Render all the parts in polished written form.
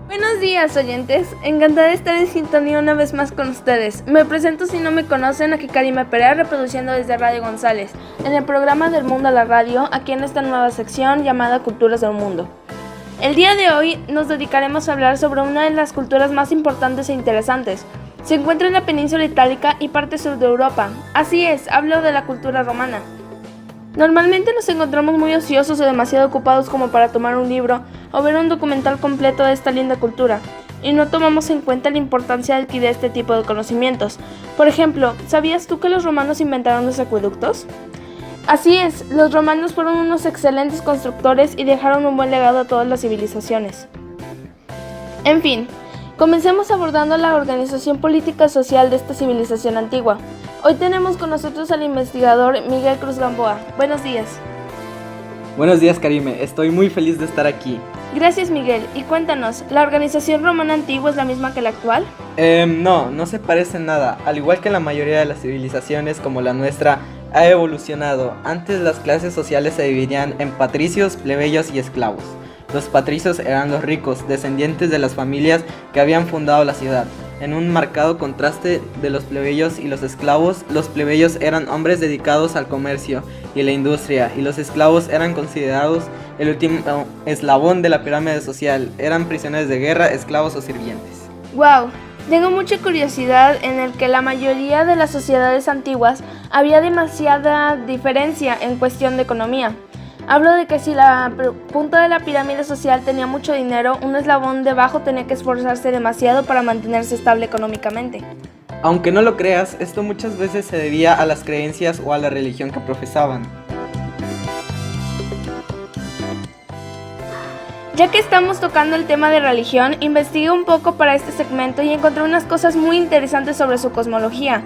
Buenos días, oyentes. Encantada de estar en sintonía una vez más con ustedes. Me presento, si no me conocen, aquí Karime Perea, reproduciendo desde Radio González, en el programa Del Mundo a la Radio, aquí en esta nueva sección llamada Culturas del Mundo. El día de hoy nos dedicaremos a hablar sobre una de las culturas más importantes e interesantes. Se encuentra en la península itálica y parte sur de Europa. Así es, hablo de la cultura romana. Normalmente nos encontramos muy ociosos o demasiado ocupados como para tomar un libro o ver un documental completo de esta linda cultura, y no tomamos en cuenta la importancia de adquirir este tipo de conocimientos. Por ejemplo, ¿sabías tú que los romanos inventaron los acueductos? Así es, los romanos fueron unos excelentes constructores y dejaron un buen legado a todas las civilizaciones. En fin, comencemos abordando la organización política y social de esta civilización antigua. Hoy tenemos con nosotros al investigador Miguel Cruz Gamboa. Buenos días. Buenos días, Karime. Estoy muy feliz de estar aquí. Gracias, Miguel. Y cuéntanos, ¿la organización romana antigua es la misma que la actual? No se parece en nada. Al igual que la mayoría de las civilizaciones como la nuestra, ha evolucionado. Antes las clases sociales se dividían en patricios, plebeyos y esclavos. Los patricios eran los ricos, descendientes de las familias que habían fundado la ciudad. En un marcado contraste de los plebeyos y los plebeyos eran hombres dedicados al comercio y la industria, y los esclavos eran considerados el último eslabón de la pirámide social. Eran prisioneros de guerra, esclavos o sirvientes. ¡Wow! Tengo mucha curiosidad en el que la mayoría de las sociedades antiguas había demasiada diferencia en cuestión de economía. Hablo de que si la punta de la pirámide social tenía mucho dinero, un eslabón debajo tenía que esforzarse demasiado para mantenerse estable económicamente. Aunque no lo creas, esto muchas veces se debía a las creencias o a la religión que profesaban. Ya que estamos tocando el tema de religión, investigué un poco para este segmento y encontré unas cosas muy interesantes sobre su cosmología.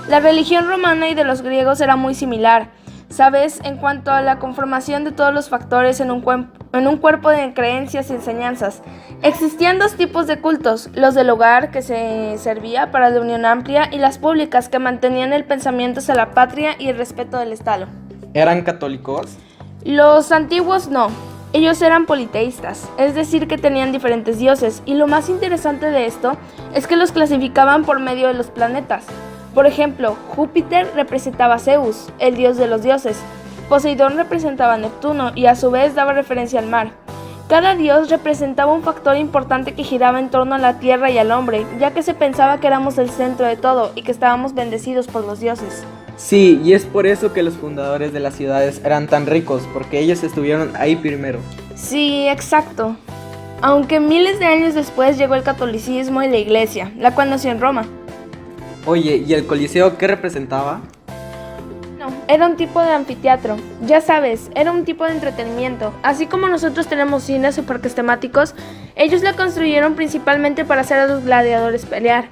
La religión romana y de los griegos era muy similar, ¿sabes? En cuanto a la conformación de todos los factores en un cuerpo de creencias y enseñanzas. Existían dos tipos de cultos: los del hogar, que se servía para la unión amplia, y las públicas, que mantenían el pensamiento hacia la patria y el respeto del Estado. ¿Eran católicos? Los antiguos no. Ellos eran politeístas, es decir, que tenían diferentes dioses, y lo más interesante de esto es que los clasificaban por medio de los planetas. Por ejemplo, Júpiter representaba a Zeus, el dios de los dioses. Poseidón representaba a Neptuno y a su vez daba referencia al mar. Cada dios representaba un factor importante que giraba en torno a la tierra y al hombre, ya que se pensaba que éramos el centro de todo y que estábamos bendecidos por los dioses. Sí, y es por eso que los fundadores de las ciudades eran tan ricos, porque ellos estuvieron ahí primero. Sí, exacto. Aunque miles de años después llegó el catolicismo y la iglesia, la cual nació en Roma. Oye, ¿y el Coliseo qué representaba? No, era un tipo de anfiteatro. Ya sabes, era un tipo de entretenimiento. Así como nosotros tenemos cines y parques temáticos, ellos la construyeron principalmente para hacer a los gladiadores pelear.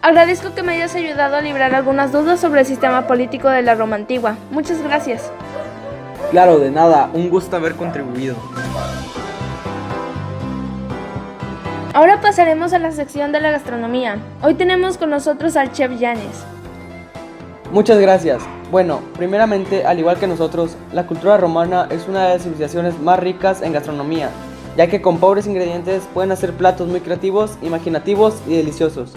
Agradezco que me hayas ayudado a librar algunas dudas sobre el sistema político de la Roma antigua. Muchas gracias. Claro, de nada, un gusto haber contribuido. Ahora pasaremos a la sección de la gastronomía. Hoy tenemos con nosotros al chef Yanes. Muchas gracias. Bueno, primeramente, al igual que nosotros, la cultura romana es una de las civilizaciones más ricas en gastronomía, ya que con pobres ingredientes pueden hacer platos muy creativos, imaginativos y deliciosos.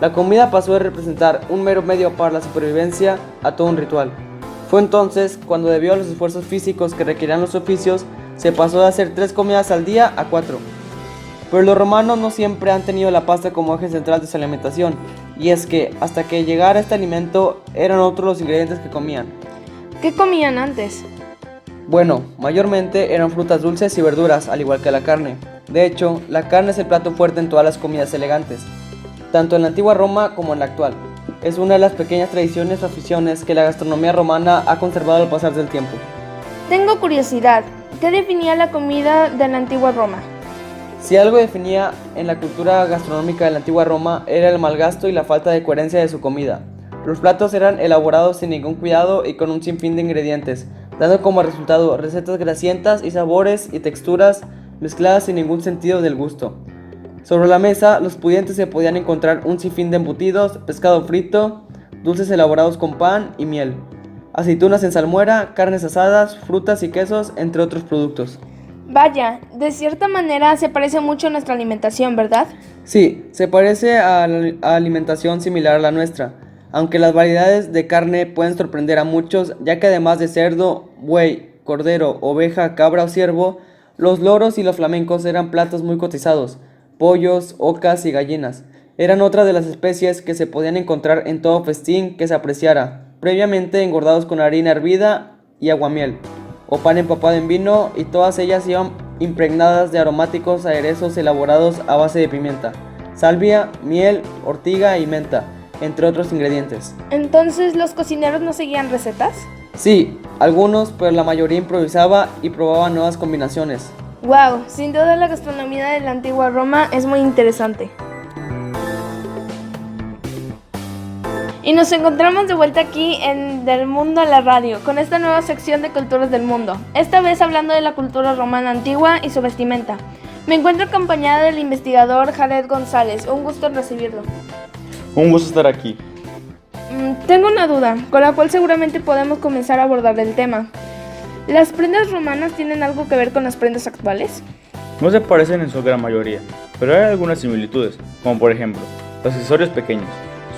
La comida pasó de representar un mero medio para la supervivencia a todo un ritual. Fue entonces cuando, debido a los esfuerzos físicos que requerían los oficios, se pasó de hacer 3 comidas al día a 4. Pero los romanos no siempre han tenido la pasta como eje central de su alimentación, y es que hasta que llegara este alimento eran otros los ingredientes que comían. ¿Qué comían antes? Bueno, mayormente eran frutas dulces y verduras, al igual que la carne. De hecho, la carne es el plato fuerte en todas las comidas elegantes, tanto en la antigua Roma como en la actual. Es una de las pequeñas tradiciones o aficiones que la gastronomía romana ha conservado al pasar del tiempo. Tengo curiosidad, ¿qué definía la comida de la antigua Roma? Si algo definía en la cultura gastronómica de la antigua Roma era el mal gasto y la falta de coherencia de su comida. Los platos eran elaborados sin ningún cuidado y con un sinfín de ingredientes, dando como resultado recetas grasientas y sabores y texturas mezcladas sin ningún sentido del gusto. Sobre la mesa, los pudientes se podían encontrar un sinfín de embutidos, pescado frito, dulces elaborados con pan y miel, aceitunas en salmuera, carnes asadas, frutas y quesos, entre otros productos. Vaya, de cierta manera se parece mucho a nuestra alimentación, ¿verdad? Sí, se parece a alimentación similar a la nuestra, aunque las variedades de carne pueden sorprender a muchos, ya que además de cerdo, buey, cordero, oveja, cabra o ciervo, los loros y los flamencos eran platos muy cotizados. Pollos, ocas y gallinas eran otras de las especies que se podían encontrar en todo festín que se apreciara, previamente engordados con harina hervida y aguamiel, o pan empapado en vino, y todas ellas iban impregnadas de aromáticos aderezos elaborados a base de pimienta, salvia, miel, ortiga y menta, entre otros ingredientes. Entonces, ¿los cocineros no seguían recetas? Sí, algunos, pero la mayoría improvisaba y probaba nuevas combinaciones. Wow, sin duda la gastronomía de la antigua Roma es muy interesante. Y nos encontramos de vuelta aquí en Del Mundo a la Radio, con esta nueva sección de Culturas del Mundo, esta vez hablando de la cultura romana antigua y su vestimenta. Me encuentro acompañada del investigador Jared González, un gusto en recibirlo. Un gusto estar aquí. Tengo una duda, con la cual seguramente podemos comenzar a abordar el tema. ¿Las prendas romanas tienen algo que ver con las prendas actuales? No se parecen en su gran mayoría, pero hay algunas similitudes, como por ejemplo, los accesorios pequeños,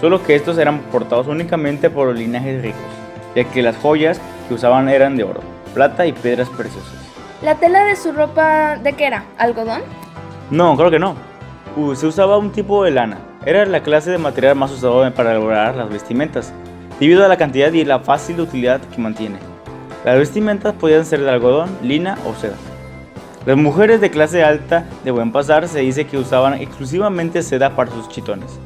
solo que estos eran portados únicamente por los linajes ricos, ya que las joyas que usaban eran de oro, plata y piedras preciosas. ¿La tela de su ropa de qué era? ¿Algodón? No, creo que no. Se usaba un tipo de lana, era la clase de material más usado para elaborar las vestimentas, debido a la cantidad y la fácil utilidad que mantiene. Las vestimentas podían ser de algodón, lina o seda. Las mujeres de clase alta de buen pasar se dice que usaban exclusivamente seda para sus chitones.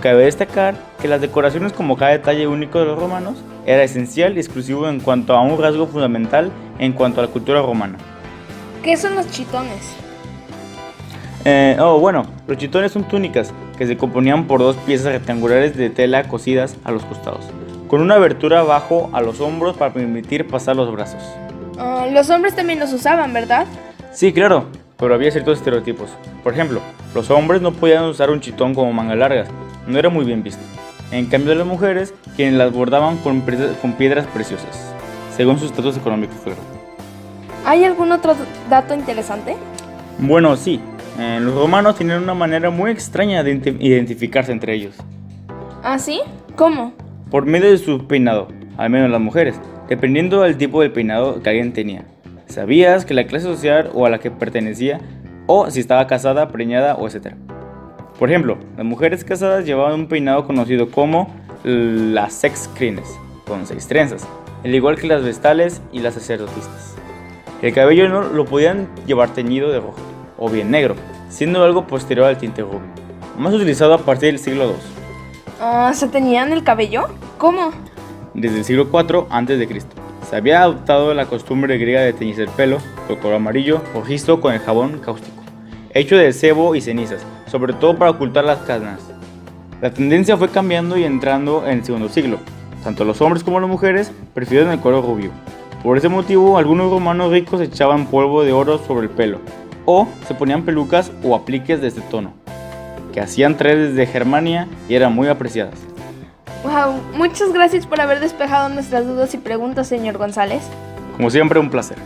Cabe destacar que las decoraciones, como cada detalle único de los romanos, era esencial y exclusivo en cuanto a un rasgo fundamental en cuanto a la cultura romana. ¿Qué son los chitones? Los chitones son túnicas que se componían por dos piezas rectangulares de tela cosidas a los costados, con una abertura abajo a los hombros para permitir pasar los brazos. Los hombres también los usaban, ¿verdad? Sí, claro, pero había ciertos estereotipos. Por ejemplo, los hombres no podían usar un chitón como mangas largas, no era muy bien visto. En cambio, las mujeres, quienes las bordaban con piedras preciosas, según su estatus económico, claro. ¿Hay algún otro dato interesante? Bueno, sí. Los romanos tenían una manera muy extraña de identificarse entre ellos. ¿Ah, sí? ¿Cómo? Por medio de su peinado, al menos las mujeres, dependiendo del tipo de peinado que alguien tenía. Sabías que la clase social o a la que pertenecía, o si estaba casada, preñada o etc. Por ejemplo, las mujeres casadas llevaban un peinado conocido como las sex crines, con 6 trenzas, al igual que las vestales y las sacerdotisas. El cabello no lo podían llevar teñido de rojo, o bien negro, siendo algo posterior al tinte rubio, más utilizado a partir del siglo II. ¿Se teñían el cabello? ¿Cómo? Desde el siglo IV a.C. se había adoptado la costumbre griega de teñirse el pelo con color amarillo rojizo con el jabón cáustico, hecho de sebo y cenizas, sobre todo para ocultar las canas. La tendencia fue cambiando y entrando en el segundo siglo. Tanto los hombres como las mujeres prefieren el color rubio. Por ese motivo, algunos romanos ricos echaban polvo de oro sobre el pelo, o se ponían pelucas o apliques de este tono, que hacían traer desde Germania y eran muy apreciadas. Wow, muchas gracias por haber despejado nuestras dudas y preguntas, señor González. Como siempre, un placer.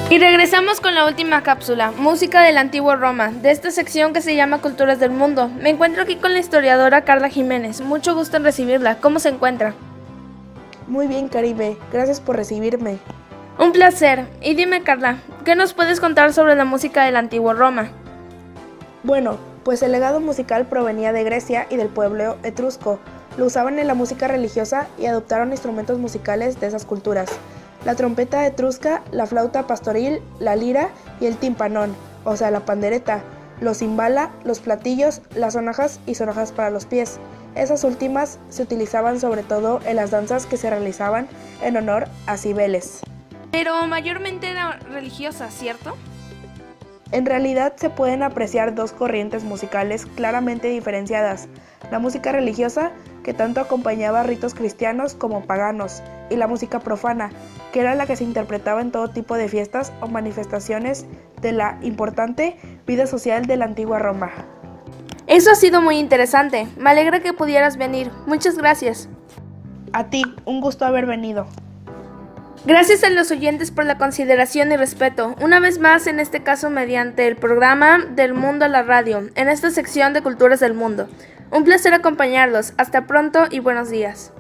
Y regresamos con la última cápsula, música del antiguo Roma, de esta sección que se llama Culturas del Mundo. Me encuentro aquí con la historiadora Carla Jiménez. Mucho gusto en recibirla. ¿Cómo se encuentra? Muy bien, Caribe. Gracias por recibirme. Un placer. Y dime, Carla, ¿qué nos puedes contar sobre la música del antiguo Roma? Bueno, pues el legado musical provenía de Grecia y del pueblo etrusco. Lo usaban en la música religiosa y adoptaron instrumentos musicales de esas culturas. La trompeta etrusca, la flauta pastoril, la lira y el timpanón, o sea la pandereta, los cimbala, los platillos, las sonajas y sonajas para los pies. Esas últimas se utilizaban sobre todo en las danzas que se realizaban en honor a Cibeles. Pero mayormente era religiosa, ¿cierto? En realidad se pueden apreciar dos corrientes musicales claramente diferenciadas: la música religiosa, que tanto acompañaba a ritos cristianos como paganos, y la música profana, que era la que se interpretaba en todo tipo de fiestas o manifestaciones de la importante vida social de la antigua Roma. Eso ha sido muy interesante. Me alegra que pudieras venir. Muchas gracias. A ti, un gusto haber venido. Gracias a los oyentes por la consideración y respeto, una vez más en este caso mediante el programa Del Mundo a la Radio, en esta sección de Culturas del Mundo. Un placer acompañarlos, hasta pronto y buenos días.